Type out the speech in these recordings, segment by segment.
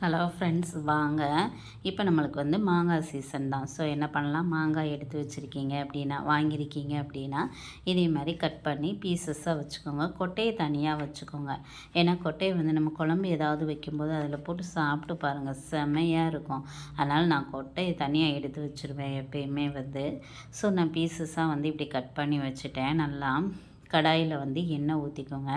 Hello friends, வாங்க. இப்போ நம்மளுக்கு வந்து மாங்காய் சீசன் தான். ஸோ என்ன பண்ணலாம், மாங்காய் எடுத்து வச்சுருக்கீங்க அப்படின்னா, வாங்கியிருக்கீங்க அப்படின்னா இதே மாதிரி கட் பண்ணி பீசஸாக வச்சுக்கோங்க. கொட்டையை தனியாக வச்சுக்கோங்க. ஏன்னா கொட்டையை வந்து நம்ம குழம்பு ஏதாவது வைக்கும்போது அதில் போட்டு சாப்பிட்டு பாருங்கள், செம்மையாக இருக்கும். அதனால் நான் கொட்டையை தனியாக எடுத்து வச்சுருவேன் எப்பயுமே வந்து. ஸோ நான் பீசஸாக வந்து இப்படி கட் பண்ணி வச்சுட்டேன். நல்லா கடாயில் வந்து எண்ணெய் ஊற்றிக்கோங்க.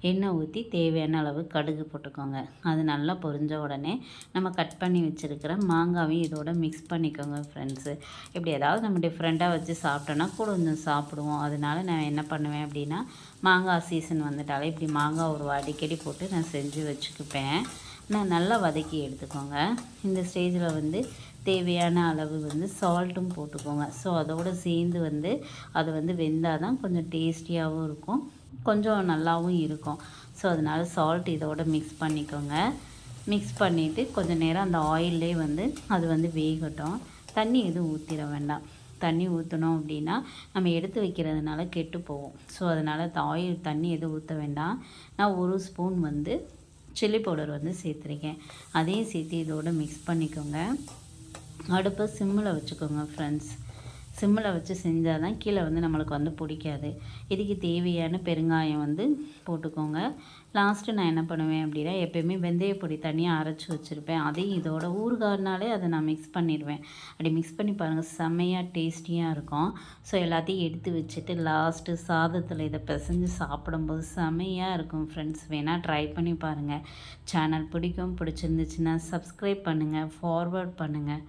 எண்ணெய் ஊற்றி தேவையான அளவு கடுகு போட்டுக்கோங்க. அது நல்லா பொரிஞ்ச உடனே நம்ம கட் பண்ணி வச்சுருக்கிற மாங்காவையும் இதோட மிக்ஸ் பண்ணிக்கோங்க ஃப்ரெண்ட்ஸு. இப்படி ஏதாவது நம்ம டிஃப்ரெண்ட்டாக வச்சு சாப்பிட்டோன்னா கூட கொஞ்சம் சாப்பிடுவோம். அதனால நான் என்ன பண்ணுவேன் அப்படின்னா, மாங்காய் சீசன் வந்துட்டாலே இப்படி மாங்காய் ஒரு அடிக்கடி போட்டு நான் செஞ்சு வச்சுக்குப்பேன். நான் நல்லா வதக்கி எடுத்துக்கோங்க. இந்த ஸ்டேஜில் வந்து தேவையான அளவு வந்து சால்ட்டும் போட்டுக்கோங்க. ஸோ அதோடு சேர்ந்து வந்து அது வந்து வெந்தால் தான் கொஞ்சம் டேஸ்டியாகவும் இருக்கும், கொஞ்சம் நல்லாவும் இருக்கும். ஸோ அதனால் சால்ட் இதோட மிக்ஸ் பண்ணிக்கோங்க. மிக்ஸ் பண்ணிவிட்டு கொஞ்சம் நேரம் அந்த ஆயிலே வந்து அது வந்து வேகட்டும். தண்ணி எதுவும் ஊற்றிட வேண்டாம். தண்ணி ஊற்றினோம் அப்படின்னா நம்ம எடுத்து வைக்கிறதுனால கெட்டு போகும். ஸோ அதனால் தண்ணி எதுவும் ஊற்ற வேண்டாம். நான் 1 ஸ்பூன் வந்து சில்லி பவுடர் வந்து சேர்த்துருக்கேன். அதையும் சேர்த்து இதோட மிக்ஸ் பண்ணிக்கோங்க. அடுப்பை சிம்மில் வச்சுக்கோங்க ஃப்ரெண்ட்ஸ். சிம்மில் வச்சு செஞ்சால் தான் கீழே வந்து நம்மளுக்கு வந்து பிடிக்காது. இதுக்கு தேவையான பெருங்காயம் வந்து போட்டுக்கோங்க. லாஸ்ட்டு நான் என்ன பண்ணுவேன் அப்படின்னா, எப்போயுமே வெந்தயப்பொடி தனியாக அரைச்சி வச்சுருப்பேன். அதையும் இதோட ஊறுகாய்னாலே அதை நான் மிக்ஸ் பண்ணிடுவேன். அப்படி மிக்ஸ் பண்ணி பாருங்கள், செம்மையாக டேஸ்டியாக இருக்கும். ஸோ எல்லாத்தையும் எடுத்து வச்சுட்டு லாஸ்ட்டு சாதத்தில் இதை பிசைஞ்சு சாப்பிடும்போது செம்மையாக இருக்கும் ஃப்ரெண்ட்ஸ். வேணால் ட்ரை பண்ணி பாருங்கள். சேனல் பிடிச்சிருந்துச்சுன்னா சப்ஸ்கிரைப் பண்ணுங்கள், ஃபார்வர்ட் பண்ணுங்கள்.